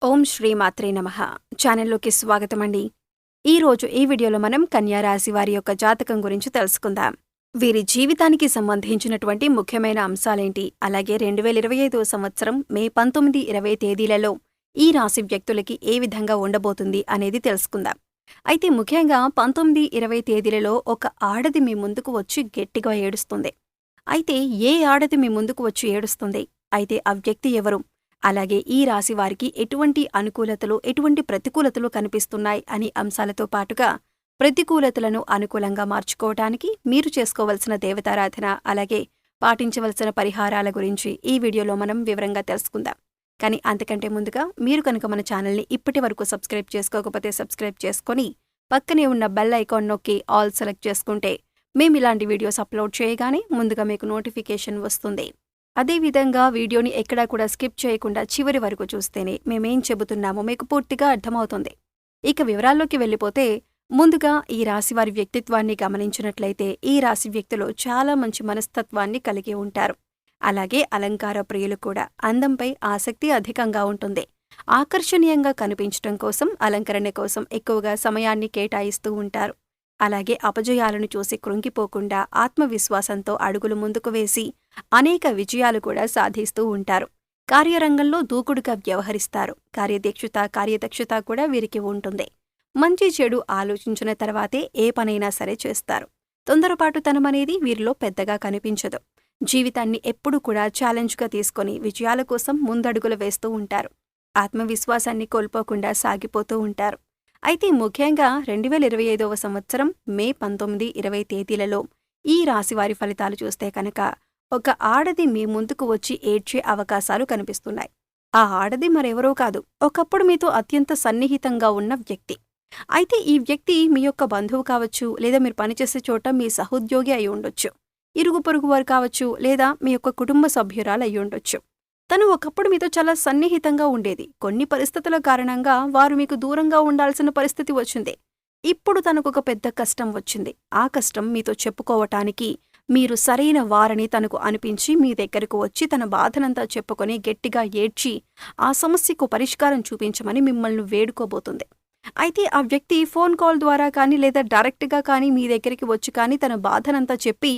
ఓం శ్రీ మాత్రే నమః. ఛానల్లోకి స్వాగతమండి. ఈరోజు ఈ వీడియోలో మనం కన్యా రాశి వారి యొక్క జాతకం గురించి తెలుసుకుందాం. వీరి జీవితానికి సంబంధించినటువంటి ముఖ్యమైన అంశాలేంటి, అలాగే 2025 సంవత్సరం మే 19, 20 తేదీలలో ఈ రాశి వ్యక్తులకి ఏ విధంగా ఉండబోతుంది అనేది తెలుసుకుందాం. అయితే ముఖ్యంగా 19, 20 తేదీలలో ఒక ఆడది మీ ముందుకు వచ్చి గట్టిగా ఏడుస్తుంది. అయితే ఏ ఆడది మీ ముందుకు వచ్చి ఏడుస్తుంది, అయితే ఆ వ్యక్తి ఎవరు, అలాగే ఈ రాశి వారికి ఎటువంటి అనుకూలతలు, ఎటువంటి ప్రతికూలతలు కనిపిస్తున్నాయి అని అంశాలతో పాటుగా ప్రతికూలతలను అనుకూలంగా మార్చుకోవటానికి మీరు చేసుకోవలసిన దేవతారాధన, అలాగే పాటించవలసిన పరిహారాల గురించి ఈ వీడియోలో మనం వివరంగా తెలుసుకుందాం. కానీ అంతకంటే ముందుగా మీరు కనుక మన ఛానల్ని ఇప్పటి వరకు సబ్స్క్రైబ్ చేసుకోకపోతే సబ్స్క్రైబ్ చేసుకొని పక్కనే ఉన్న బెల్ ఐకాన్ నొక్కి ఆల్ సెలెక్ట్ చేసుకుంటే మేము ఇలాంటి వీడియోస్ అప్లోడ్ చేయగానే ముందుగా మీకు నోటిఫికేషన్ వస్తుంది. అదేవిధంగా వీడియోని ఎక్కడా కూడా స్కిప్ చేయకుండా చివరి వరకు చూస్తేనే మేమేం చెబుతున్నామో మీకు పూర్తిగా అర్థమవుతుంది. ఇక వివరాల్లోకి వెళ్ళిపోతే ముందుగా ఈ రాశివారి వ్యక్తిత్వాన్ని గమనించినట్లయితే ఈ రాశి వ్యక్తులు చాలా మంచి మనస్తత్వాన్ని కలిగి ఉంటారు. అలాగే అలంకార ప్రియులు కూడా. అందంపై ఆసక్తి అధికంగా ఉంటుంది. ఆకర్షణీయంగా కనిపించటం కోసం, అలంకరణ కోసం ఎక్కువగా సమయాన్ని కేటాయిస్తూ ఉంటారు. అలాగే అపజయాలను చూసి కృంగిపోకుండా ఆత్మవిశ్వాసంతో అడుగులు ముందుకు వేసి అనేక విజయాలు కూడా సాధిస్తూ ఉంటారు. కార్యరంగంలో దూకుడుగా వ్యవహరిస్తారు. కార్యదక్షత కూడా వీరికి ఉంటుంది. మంచి చెడు ఆలోచించిన తర్వాతే ఏ పనైనా సరే చేస్తారు. తొందరపాటుతనమనేది వీరిలో పెద్దగా కనిపించదు. జీవితాన్ని ఎప్పుడూ కూడా ఛాలెంజ్గా తీసుకొని విజయాల కోసం ముందడుగులు వేస్తూ ఉంటారు. ఆత్మవిశ్వాసాన్ని కోల్పోకుండా సాగిపోతూ ఉంటారు. అయితే ముఖ్యంగా 2025 సంవత్సరం మే 19, 20 తేదీలలో ఈ రాశివారి ఫలితాలు చూస్తే కనుక ఒక ఆడది మీ ముందుకు వచ్చి ఏడ్చే అవకాశాలు కనిపిస్తున్నాయి. ఆ ఆడది మరెవరో కాదు, ఒకప్పుడు మీతో అత్యంత సన్నిహితంగా ఉన్న వ్యక్తి. అయితే ఈ వ్యక్తి మీ యొక్క బంధువు కావచ్చు, లేదా మీరు పనిచేసే చోట మీ సహోద్యోగి అయి ఉండొచ్చు, ఇరుగు పొరుగు వారు కావచ్చు, లేదా మీ యొక్క కుటుంబ సభ్యురాలు అయి ఉండొచ్చు. తను ఒకప్పుడు మీతో చాలా సన్నిహితంగా ఉండేది. కొన్ని పరిస్థితుల కారణంగా వారు మీకు దూరంగా ఉండాల్సిన పరిస్థితి వచ్చింది. ఇప్పుడు తనకొక పెద్ద కష్టం వచ్చింది. ఆ కష్టం మీతో చెప్పుకోవటానికి మీరు సరైన వారని తనకు అనిపించి మీ దగ్గరకు వచ్చి తన బాధనంతా చెప్పుకొని గట్టిగా ఏడ్చి ఆ సమస్యకు పరిష్కారం చూపించమని మిమ్మల్ని వేడుకోబోతుంది. అయితే ఆ వ్యక్తి ఫోన్ కాల్ ద్వారా కానీ లేదా డైరెక్ట్గా కానీ మీ దగ్గరికి వచ్చి కానీ తన బాధనంతా చెప్పి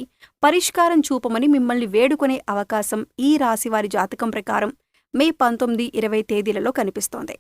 పరిష్కారం చూపమని మిమ్మల్ని వేడుకునే అవకాశం ఈ రాశివారి జాతకం ప్రకారం మే 19, 20 తేదీలలో కనిపిస్తోంది.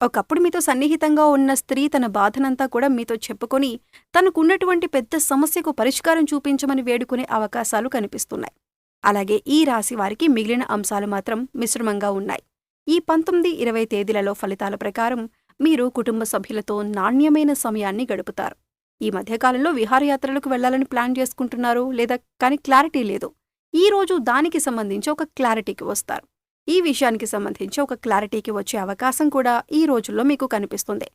ఒకప్పుడు మీతో సన్నిహితంగా ఉన్న స్త్రీ తన బాధనంతా కూడా మీతో చెప్పుకొని తనకున్నటువంటి పెద్ద సమస్యకు పరిష్కారం చూపించమని వేడుకునే అవకాశాలు కనిపిస్తున్నాయి. అలాగే ఈ రాశివారికి మిగిలిన అంశాలు మాత్రం మిశ్రమంగా ఉన్నాయి. ఈ 19, 20 తేదీలలో ఫలితాల ప్రకారం మీరు కుటుంబ సభ్యులతో నాణ్యమైన సమయాన్ని గడుపుతారు. ఈ మధ్యకాలంలో విహారయాత్రలకు వెళ్లాలని ప్లాన్ చేసుకుంటున్నారు, లేదా కానీ క్లారిటీ లేదు. ఈ రోజు దానికి సంబంధించి ఒక క్లారిటీకి వస్తారు. ఈ విషయానికి సంబంధించి ఒక క్లారిటీకి వచ్చే అవకాశం కూడా ఈ రోజుల్లో మీకు కనిపిస్తుంది.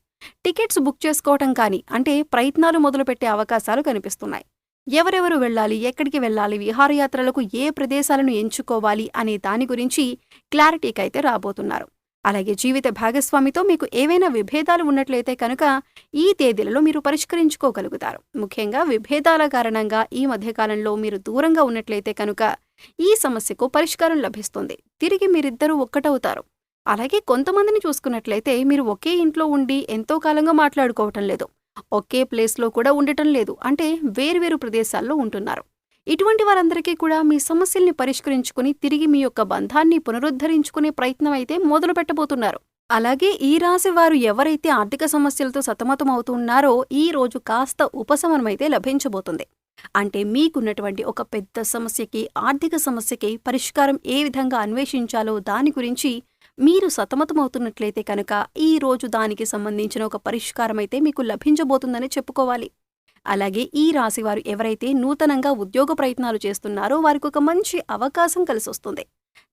టికెట్స్ బుక్ చేసుకోవటం కానీ, అంటే ప్రయత్నాలు మొదలుపెట్టే అవకాశాలు కనిపిస్తున్నాయి. ఎవరెవరు వెళ్ళాలి, ఎక్కడికి వెళ్ళాలి, విహారయాత్రలకు ఏ ప్రదేశాలను ఎంచుకోవాలి అనే దాని గురించి క్లారిటీకైతే రాబోతున్నారు. అలాగే జీవిత భాగస్వామితో మీకు ఏవైనా విభేదాలు ఉన్నట్లయితే కనుక ఈ తేదీలలో మీరు పరిష్కరించుకోగలుగుతారు. ముఖ్యంగా విభేదాల కారణంగా ఈ మధ్యకాలంలో మీరు దూరంగా ఉన్నట్లయితే కనుక ఈ సమస్యకు పరిష్కారం లభిస్తుంది. తిరిగి మీరిద్దరూ ఒక్కటవుతారు. అలాగే కొంతమందిని చూసుకున్నట్లయితే మీరు ఒకే ఇంట్లో ఉండి ఎంతో కాలంగా మాట్లాడుకోవటం లేదు, ఒకే ప్లేస్లో కూడా ఉండటం లేదు, అంటే వేరువేరు ప్రదేశాల్లో ఉంటున్నారు. ఇటువంటి వారందరికీ కూడా మీ సమస్యల్ని పరిష్కరించుకుని తిరిగి మీ యొక్క బంధాన్ని పునరుద్ధరించుకునే ప్రయత్నం అయితే మొదలు పెట్టబోతున్నారు. అలాగే ఈ రాశి వారు ఎవరైతే ఆర్థిక సమస్యలతో సతమతమవుతున్నారో ఈ రోజు కాస్త ఉపశమనమైతే లభించబోతుంది. అంటే మీకున్నటువంటి ఒక పెద్ద సమస్యకి, ఆర్థిక సమస్యకి పరిష్కారం ఏ విధంగా అన్వేషించాలో దాని గురించి మీరు సతమతమవుతున్నట్లయితే కనుక ఈ రోజు దానికి సంబంధించిన ఒక పరిష్కారం అయితే మీకు లభించబోతుందని చెప్పుకోవాలి. అలాగే ఈ రాశివారు ఎవరైతే నూతనంగా ఉద్యోగ ప్రయత్నాలు చేస్తున్నారో వారికి ఒక మంచి అవకాశం కలిసొస్తుంది.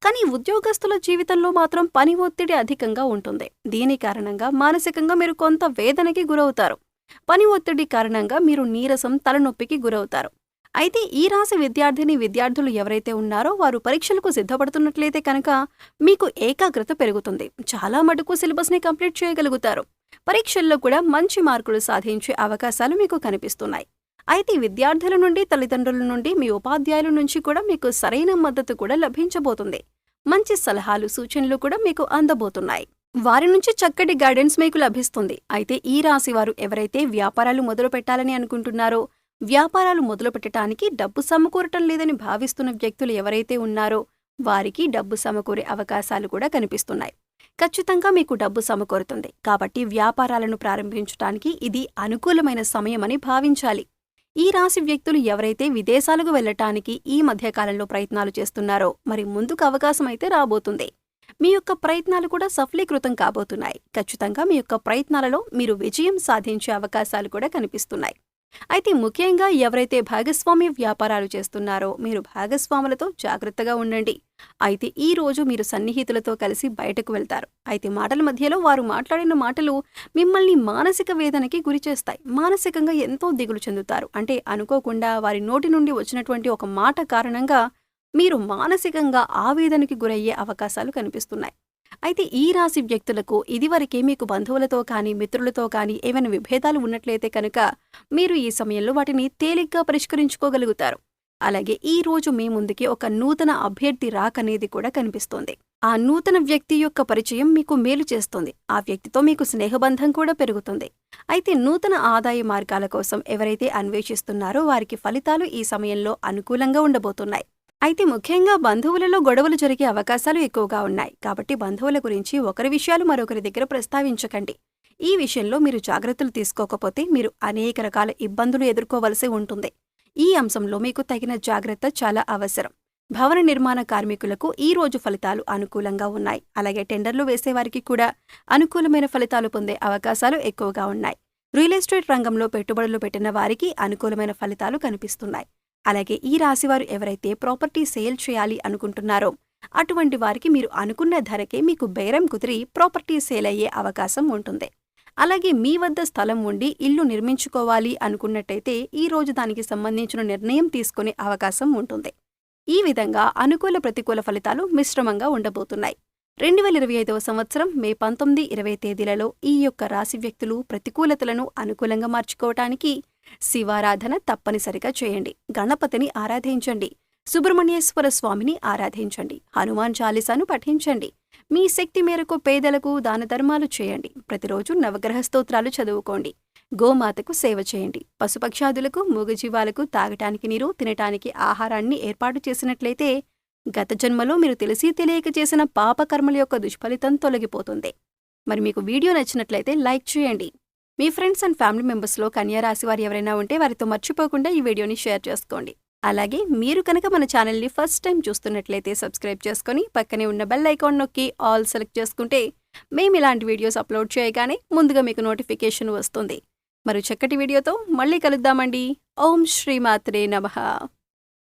కానీ ఉద్యోగస్తుల జీవితంలో మాత్రం పని ఒత్తిడి అధికంగా ఉంటుంది. దీని కారణంగా మానసికంగా మీరు కొంత వేదనకి గురవుతారు. పని ఒత్తిడి కారణంగా మీరు నీరసం, తలనొప్పికి గురవుతారు. అయితే ఈ రాశి విద్యార్థులు ఎవరైతే ఉన్నారో వారు పరీక్షలకు సిద్ధపడుతున్నట్లయితే కనుక మీకు ఏకాగ్రత పెరుగుతుంది. చాలా మటుకు సిలబస్ని కంప్లీట్ చేయగలుగుతారు. పరీక్షల్లో కూడా మంచి మార్కులు సాధించే అవకాశాలు మీకు కనిపిస్తున్నాయి. అయితే విద్యార్థుల నుండి, తల్లిదండ్రుల నుండి, మీ ఉపాధ్యాయుల నుంచి కూడా మీకు సరైన మద్దతు కూడా లభించబోతుంది. మంచి సలహాలు, సూచనలు కూడా మీకు అందబోతున్నాయి. వారి నుంచి చక్కటి గైడెన్స్ మీకు లభిస్తుంది. అయితే ఈ రాశి వారు ఎవరైతే వ్యాపారాలు మొదలు పెట్టాలని అనుకుంటున్నారో, వ్యాపారాలు మొదలు పెట్టడానికి డబ్బు సమకూరటం లేదని భావిస్తున్న వ్యక్తులు ఎవరైతే ఉన్నారో వారికి డబ్బు సమకూరే అవకాశాలు కూడా కనిపిస్తున్నాయి. ఖచ్చితంగా మీకు డబ్బు సమకూరుతుంది. కాబట్టి వ్యాపారాలను ప్రారంభించడానికి ఇది అనుకూలమైన సమయమని భావించాలి. ఈ రాశి వ్యక్తులు ఎవరైతే విదేశాలకు వెళ్లటానికి ఈ మధ్యకాలంలో ప్రయత్నాలు చేస్తున్నారో మరి ముందుకు అవకాశమైతే రాబోతుంది. మీ యొక్క ప్రయత్నాలు కూడా సఫలీకృతం కాబోతున్నాయి. ఖచ్చితంగా మీ యొక్క ప్రయత్నాలలో మీరు విజయం సాధించే అవకాశాలు కూడా కనిపిస్తున్నాయి. అయితే ముఖ్యంగా ఎవరైతే భాగస్వామ్య వ్యాపారాలు చేస్తున్నారో మీరు భాగస్వాములతో జాగ్రత్తగా ఉండండి. అయితే ఈ రోజు మీరు సన్నిహితులతో కలిసి బయటకు వెళ్తారు. అయితే మాటల మధ్యలో వారు మాట్లాడిన మాటలు మిమ్మల్ని మానసిక వేదనకి గురిచేస్తాయి. మానసికంగా ఎంతో దిగులు చెందుతారు. అంటే అనుకోకుండా వారి నోటి నుండి వచ్చినటువంటి ఒక మాట కారణంగా మీరు మానసికంగా ఆవేదనకి గురయ్యే అవకాశాలు కనిపిస్తున్నాయి. అయితే ఈ రాశి వ్యక్తులకు ఇదివరకే మీకు బంధువులతో కానీ మిత్రులతో కానీ ఏమైనా విభేదాలు ఉన్నట్లయితే కనుక మీరు ఈ సమయంలో వాటిని తేలిగ్గా పరిష్కరించుకోగలుగుతారు. అలాగే ఈ రోజు మీ ముందుకి ఒక నూతన అభ్యర్థి రాకనేది కూడా కనిపిస్తోంది. ఆ నూతన వ్యక్తి యొక్క పరిచయం మీకు మేలు చేస్తుంది. ఆ వ్యక్తితో మీకు స్నేహబంధం కూడా పెరుగుతుంది. అయితే నూతన ఆదాయ మార్గాల కోసం ఎవరైతే అన్వేషిస్తున్నారో వారికి ఫలితాలు ఈ సమయంలో అనుకూలంగా ఉండబోతున్నాయి. అయితే ముఖ్యంగా బంధువులలో గొడవలు జరిగే అవకాశాలు ఎక్కువగా ఉన్నాయి. కాబట్టి బంధువుల గురించి ఒకరి విషయాలు మరొకరి దగ్గర ప్రస్తావించకండి. ఈ విషయంలో మీరు జాగ్రత్తలు తీసుకోకపోతే మీరు అనేక రకాల ఇబ్బందులు ఎదుర్కోవలసి ఉంటుంది. ఈ అంశంలో మీకు తగిన జాగ్రత్త చాలా అవసరం. భవన నిర్మాణ కార్మికులకు ఈ రోజు ఫలితాలు అనుకూలంగా ఉన్నాయి. అలాగే టెండర్లు వేసేవారికి కూడా అనుకూలమైన ఫలితాలు పొందే అవకాశాలు ఎక్కువగా ఉన్నాయి. రియల్ ఎస్టేట్ రంగంలో పెట్టుబడులు పెట్టిన వారికి అనుకూలమైన ఫలితాలు కనిపిస్తున్నాయి. అలాగే ఈ రాశివారు ఎవరైతే ప్రాపర్టీ సేల్ చేయాలి అనుకుంటున్నారో అటువంటి వారికి మీరు అనుకున్న ధరకే మీకు బేరం కుదిరి ప్రాపర్టీ సేల్ అయ్యే అవకాశం ఉంటుంది. అలాగే మీ వద్ద స్థలం ఉండి ఇల్లు నిర్మించుకోవాలి అనుకున్నట్టయితే ఈ రోజు దానికి సంబంధించిన నిర్ణయం తీసుకునే అవకాశం ఉంటుంది. ఈ విధంగా అనుకూల ప్రతికూల ఫలితాలు మిశ్రమంగా ఉండబోతున్నాయి. 2025వ సంవత్సరం మే 19, 20 తేదీలలో ఈ యొక్క రాశి వ్యక్తులు ప్రతికూలతలను అనుకూలంగా మార్చుకోవటానికి శివారాధన తప్పనిసరిగా చేయండి. గణపతిని ఆరాధించండి. సుబ్రహ్మణ్యేశ్వర స్వామిని ఆరాధించండి. హనుమాన్ చాలీసాను పఠించండి. మీ శక్తి మేరకు పేదలకు దాన ధర్మాలు చేయండి. ప్రతిరోజు నవగ్రహ స్తోత్రాలు చదువుకోండి. గోమాతకు సేవ చేయండి. పశుపక్షాదులకు మూగజీవాలకు తాగటానికి నీరు, తినటానికి ఆహారాన్ని ఏర్పాటు చేసినట్లయితే గత జన్మలో మీరు తెలిసి తెలియక చేసిన పాపకర్మల యొక్క దుష్ఫలితం తొలగిపోతుంది. మరి మీకు వీడియో నచ్చినట్లయితే లైక్ చేయండి. మీ ఫ్రెండ్స్ అండ్ ఫ్యామిలీ మెంబర్స్లో కన్యా రాశి వారు ఎవరైనా ఉంటే వారితో మర్చిపోకుండా ఈ వీడియోని షేర్ చేసుకోండి. అలాగే మీరు కనుక మన ఛానల్ని ఫస్ట్ టైం చూస్తున్నట్లయితే సబ్స్క్రైబ్ చేసుకుని పక్కనే ఉన్న బెల్ ఐకాన్ నొక్కి ఆల్ సెలెక్ట్ చేసుకుంటే మేము ఇలాంటి వీడియోస్ అప్లోడ్ చేయగానే ముందుగా మీకు నోటిఫికేషన్ వస్తుంది. మరో చక్కటి వీడియోతో మళ్ళీ కలుద్దామండి. ఓం శ్రీమాత్రే నమః.